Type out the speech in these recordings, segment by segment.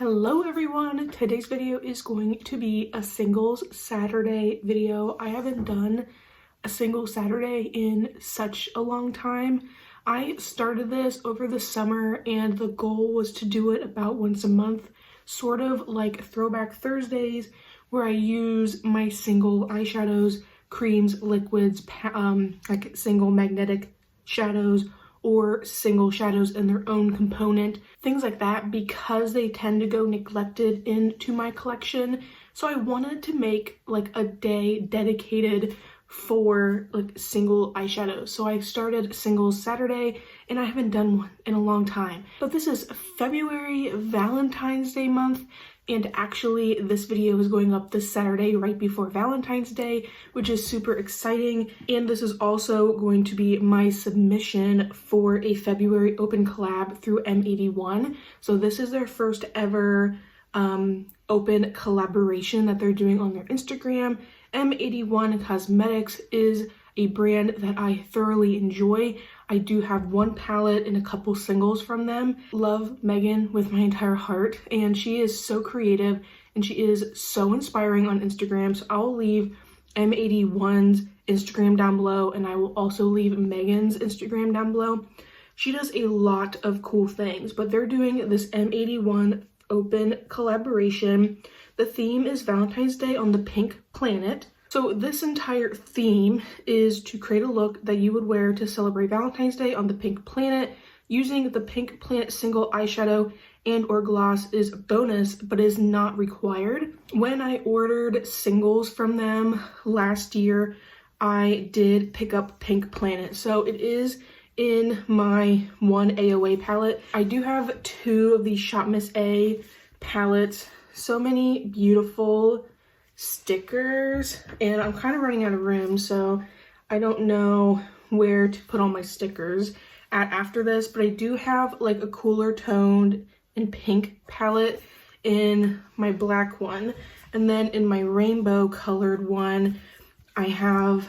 Hello everyone, today's video is going to be a singles Saturday video. I haven't done a single Saturday in such a long time. I started this over the summer and the goal was to do it about once a month, sort of like Throwback Thursdays, where I use my single eyeshadows, creams, liquids, like single magnetic shadows, or single shadows in their own component, things like that, because they tend to go neglected into my collection. So I wanted to make like a day dedicated for like single eyeshadows. So I started Singles Saturday and I haven't done one in a long time. But this is February, Valentine's Day month, and actually this video is going up this Saturday right before Valentine's Day, which is super exciting. And this is also going to be my submission for a February open collab through M81. So this is their first ever open collaboration that they're doing on their Instagram. M81 Cosmetics is a brand that I thoroughly enjoy. I do have one palette and a couple singles from them. Love Megan with my entire heart, and she is so creative and she is so inspiring on Instagram. So I'll leave M81's Instagram down below, and I will also leave Megan's Instagram down below. She does a lot of cool things, but they're doing this M81 open collaboration. The theme is Valentine's Day on the Pink Planet. So this entire theme is to create a look that you would wear to celebrate Valentine's Day on the Pink Planet. Using the Pink Planet single eyeshadow and or gloss is a bonus, but is not required. When I ordered singles from them last year, I did pick up Pink Planet. So it is in my one AOA palette. I do have two of these Shop Miss A palettes. So many beautiful stickers, and I'm kind of running out of room, so I don't know where to put all my stickers at after this, but I do have like a cooler toned and pink palette in my black one, and then in my rainbow colored one I have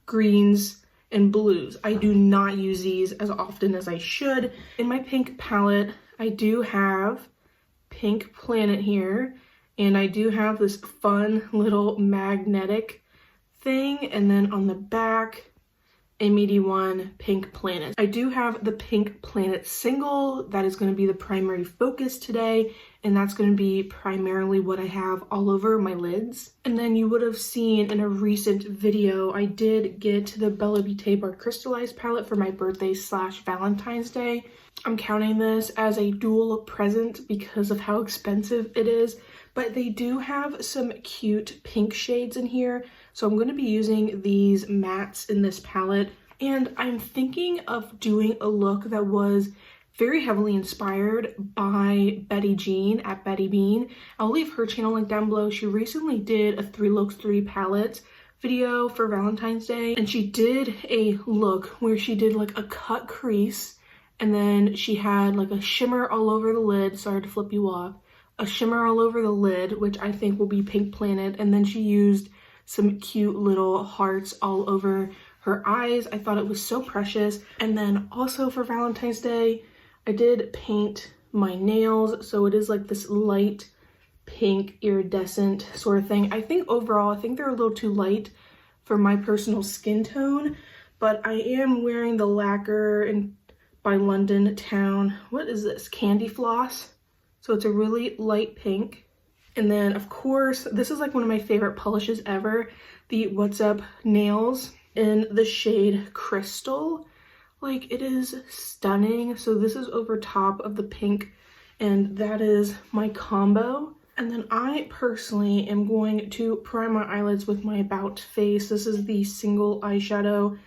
greens and blues. I do not use these as often as I should. In my pink palette I do have Pink Planet here, and I do have this fun little magnetic thing, and then on the back, M81 Pink Planet. I do have the Pink Planet single that is going to be the primary focus today, and that's going to be primarily what I have all over my lids. And then you would have seen in a recent video, I did get the Bella Beaute by Crystalize palette for my birthday / Valentine's Day. I'm counting this as a dual present because of how expensive it is, but they do have some cute pink shades in here. So I'm going to be using these mattes in this palette, and I'm thinking of doing a look that was very heavily inspired by Betty Jean at Betty Bean. I'll leave her channel link down below. She recently did a 3 looks 3 palettes video for Valentine's Day, and she did a look where she did like a cut crease, and then she had like a shimmer all over the lid. Sorry to flip you off. A shimmer all over the lid, which I think will be Pink Planet, and then she used some cute little hearts all over her eyes. I thought it was so precious. And then also for Valentine's Day, I did paint my nails, so it is like this light pink iridescent sort of thing. I think overall, I think they're a little too light for my personal skin tone, but I am wearing the lacquer and by LontonTown. What is this? Candy Floss. So it's a really light pink. And then of course, this is like one of my favorite polishes ever, the What's Up Nails in the shade Crystal. Like, it is stunning. So this is over top of the pink, and that is my combo. And then I personally am going to prime my eyelids with my About Face. This is the single eyeshadow.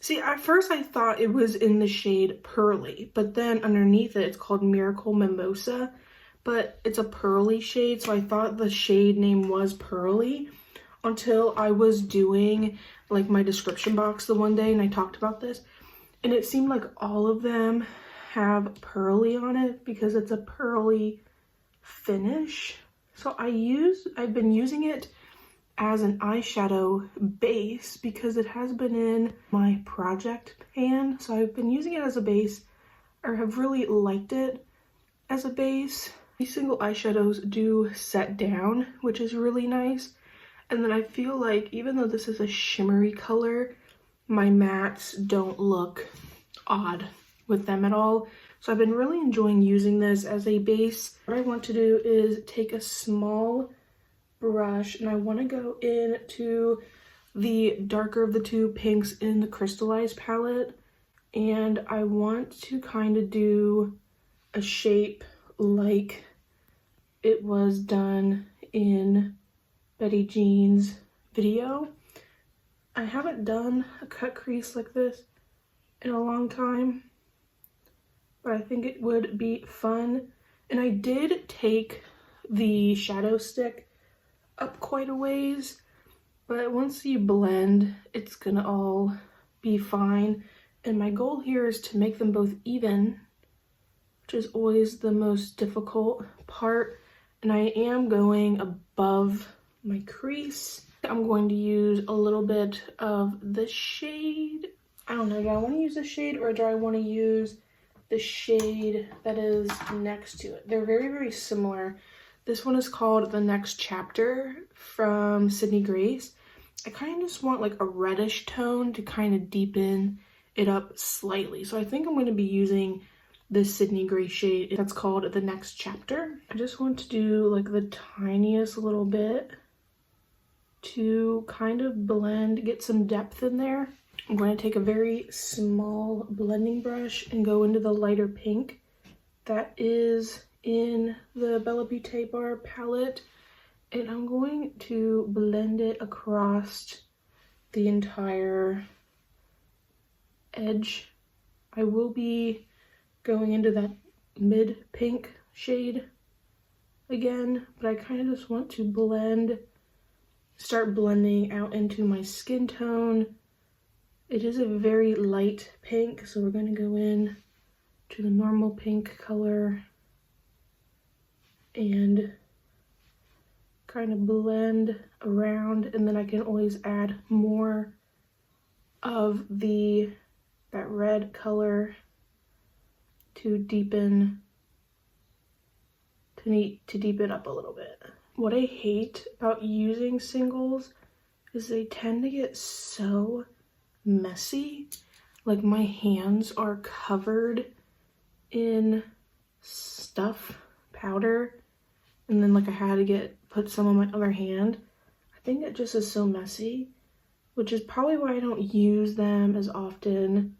See, at first I thought it was in the shade Pearly, but then underneath it, it's called Miracle Mimosa, but it's a pearly shade, so I thought the shade name was Pearly until I was doing like my description box the one day and I talked about this, and it seemed like all of them have pearly on it because it's a pearly finish. So I've been using it as an eyeshadow base because it has been in my project pan. So I've been using it as a base, or have really liked it as a base. These single eyeshadows do set down, which is really nice. And then I feel like even though this is a shimmery color, my mattes don't look odd with them at all. So I've been really enjoying using this as a base. What I want to do is take a small brush and I want to go into the darker of the two pinks in the Crystalize palette. And I want to kind of do a shape like it was done in Betty Jean's video. I haven't done a cut crease like this in a long time, but I think it would be fun. And I did take the shadow stick up quite a ways, but once you blend, it's gonna all be fine. And my goal here is to make them both even, which is always the most difficult part. And I am going above my crease. I'm going to use a little bit of the shade. I don't know, do I want to use the shade or do I want to use the shade that is next to it? They're very, very similar. This one is called The Next Chapter from Sydney Grace. I kind of just want like a reddish tone to kind of deepen it up slightly. So I think I'm going to be using this Sydney Grace shade that's called The Next Chapter. I just want to do like the tiniest little bit to kind of blend, get some depth in there. I'm going to take a very small blending brush and go into the lighter pink that is in the Bella Beaute Bar palette, and I'm going to blend it across the entire edge. I will be going into that mid pink shade again, but I kind of just want to start blending out into my skin tone. It is a very light pink, so we're going to go in to the normal pink color and kind of blend around, and then I can always add more of that red color to deepen up a little bit. What I hate about using singles is they tend to get so messy. Like my hands are covered in stuff, powder, and then like I had to put some on my other hand. I think it just is so messy, which is probably why I don't use them as often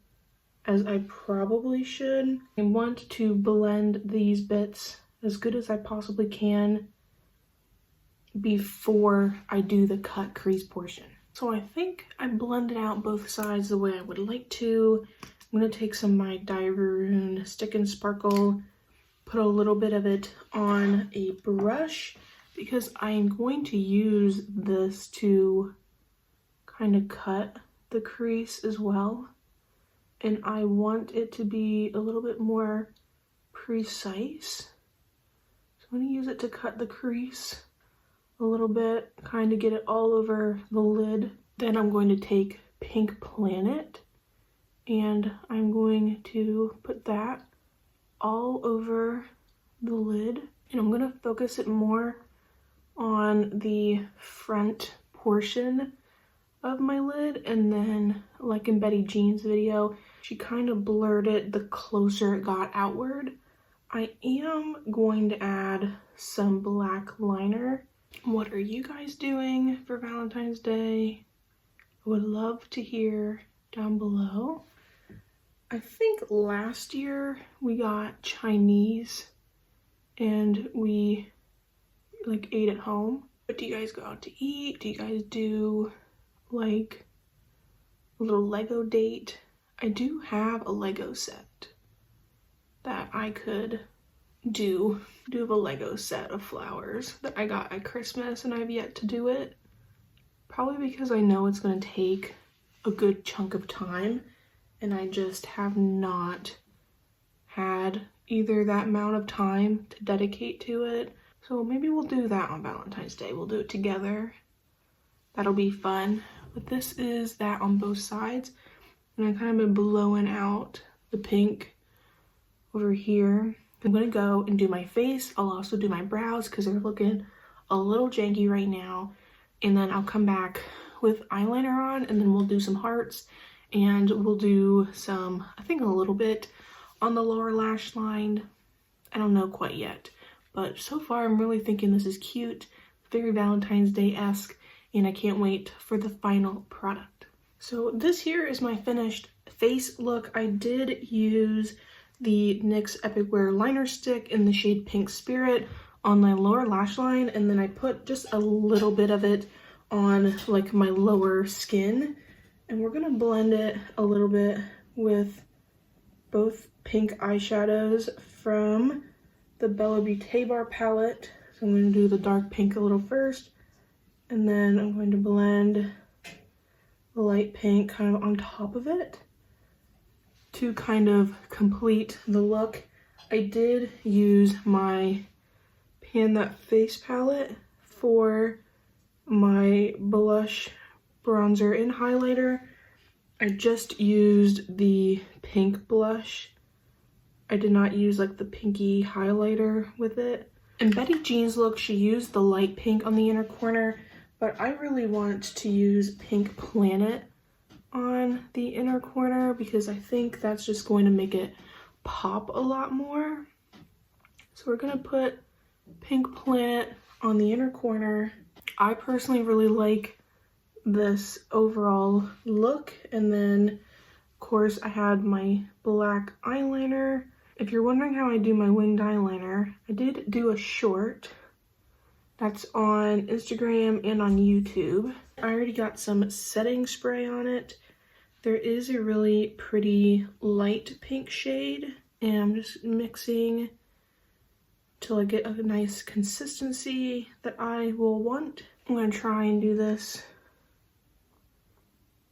as I probably should. I want to blend these bits as good as I possibly can before I do the cut crease portion. So I think I blended out both sides the way I would like to. I'm going to take some of my Diary Stick and Sparkle, put a little bit of it on a brush because I'm going to use this to kind of cut the crease as well. And I want it to be a little bit more precise. So I'm going to use it to cut the crease a little bit, kind of get it all over the lid. Then I'm going to take Pink Planet and I'm going to put that all over the lid, and I'm going to focus it more on the front portion of my lid. And then like in Betty Jean's video, she kind of blurred it the closer it got outward. I am going to add some black liner. What are you guys doing for Valentine's Day? I would love to hear down below. I think last year we got Chinese and we like ate at home. But do you guys go out to eat? Do you guys do like a little Lego date? I do have a Lego set that I could do have a Lego set of flowers that I got at Christmas, and I've yet to do it. Probably because I know it's going to take a good chunk of time, and I just have not had either that amount of time to dedicate to it. So maybe we'll do that on Valentine's Day. We'll do it together. That'll be fun. But this is that on both sides, and I kind of been blowing out the pink over here. I'm gonna go and do my face. I'll also do my brows because they're looking a little janky right now. And then I'll come back with eyeliner on, and then we'll do some hearts, and we'll do some, I think a little bit on the lower lash line. I don't know quite yet, but so far I'm really thinking this is cute, very Valentine's Day-esque, and I can't wait for the final product. So this here is my finished face look. I did use the NYX Epic Wear liner stick in the shade Pink Spirit on my lower lash line, and then I put just a little bit of it on like my lower skin, and we're gonna blend it a little bit with both pink eyeshadows from the Beaute Bar palette. So I'm going to do the dark pink a little first, and then I'm going to blend the light pink kind of on top of it to kind of complete the look. I did use my Pan That Face palette for my blush, bronzer, and highlighter. I just used the pink blush. I did not use like the pinky highlighter with it. In Betty Jean's look, she used the light pink on the inner corner, but I really want to use Pink Planet on the inner corner because I think that's just going to make it pop a lot more. So we're gonna put Pink Planet on the inner corner. I personally really like this overall look, and then of course I had my black eyeliner. If you're wondering how I do my winged eyeliner, I did do a short that's on Instagram and on YouTube. I already got some setting spray on it. There is a really pretty light pink shade, and I'm just mixing till I get a nice consistency that I will want. I'm gonna try and do this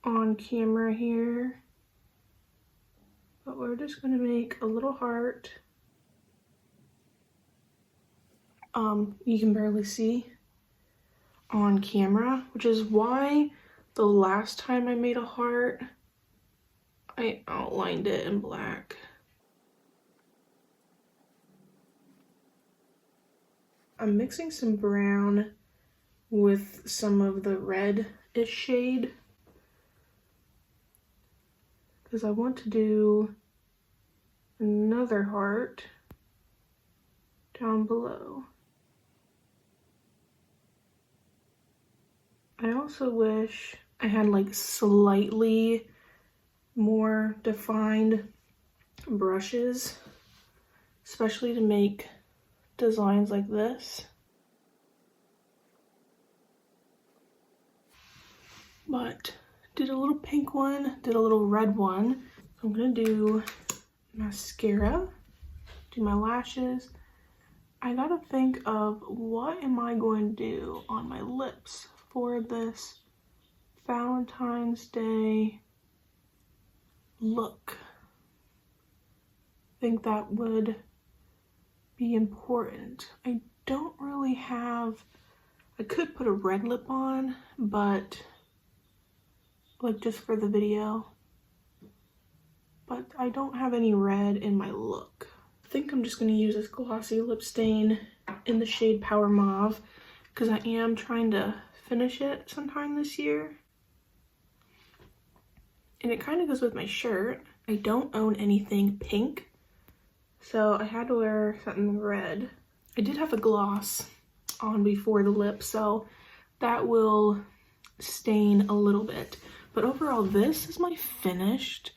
on camera here, but we're just gonna make a little heart. You can barely see on camera, which is why the last time I made a heart, I outlined it in black. I'm mixing some brown with some of the red-ish shade because I want to do another heart down below. I also wish I had like slightly more defined brushes, especially to make designs like this. But did a little pink one, did a little red one. I'm gonna do mascara, do my lashes. I gotta think of what am I going to do on my lips for this Valentine's Day look. I think that would be important. I don't really have, I could put a red lip on, but like just for the video, but I don't have any red in my look. I think I'm just gonna use this glossy lip stain in the shade Power Mauve because I am trying to finish it sometime this year. And it kind of goes with my shirt. I don't own anything pink, so I had to wear something red. I did have a gloss on before the lip, so that will stain a little bit. But overall, this is my finished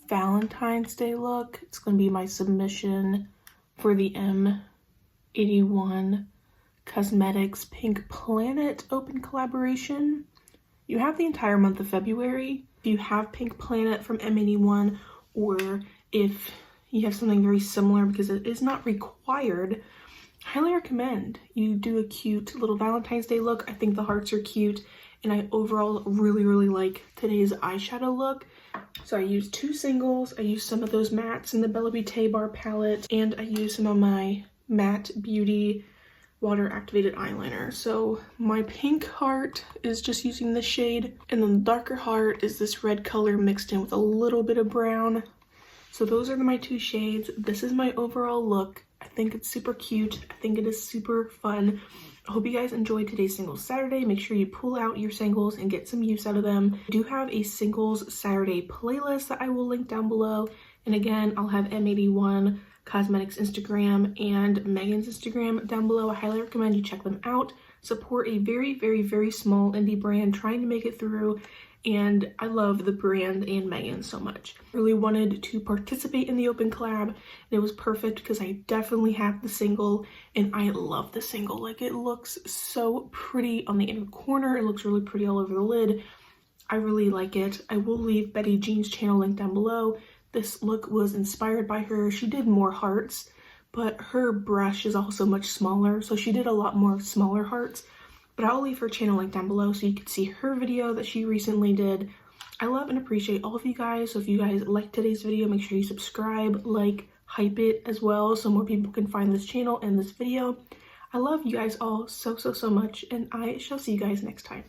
Valentine's Day look. It's going to be my submission for the M81 Cosmetics Pink Planet open collaboration. You have the entire month of February. If you have Pink Planet from M81, or if you have something very similar, because it is not required, highly recommend you do a cute little Valentine's Day look. I think the hearts are cute, and I overall really like today's eyeshadow look. So I used two singles. I used some of those mattes in the Beaute Bar palette, and I used some of my matte Beauty water activated eyeliner. So my pink heart is just using this shade, and then the darker heart is this red color mixed in with a little bit of brown. So those are my two shades. This is my overall look. I think it's super cute. I think it is super fun. I hope you guys enjoyed today's Singles Saturday. Make sure you pull out your singles and get some use out of them. I do have a Singles Saturday playlist that I will link down below. And again, I'll have M81 Cosmetics Instagram and Megan's Instagram down below. I highly recommend you check them out. Support a very, very, very small indie brand trying to make it through. And I love the brand and Megan so much. I really wanted to participate in the open collab, and it was perfect because I definitely have the single, and I love the single. Like, it looks so pretty on the inner corner. It looks really pretty all over the lid. I really like it. I will leave Betty Jean's channel link down below. This look was inspired by her. She did more hearts, but her brush is also much smaller, so she did a lot more smaller hearts. But I'll leave her channel link down below so you can see her video that she recently did. I love and appreciate all of you guys. So if you guys like today's video, make sure you subscribe, like, hype it as well so more people can find this channel and this video. I love you guys all so, so, so much, and I shall see you guys next time.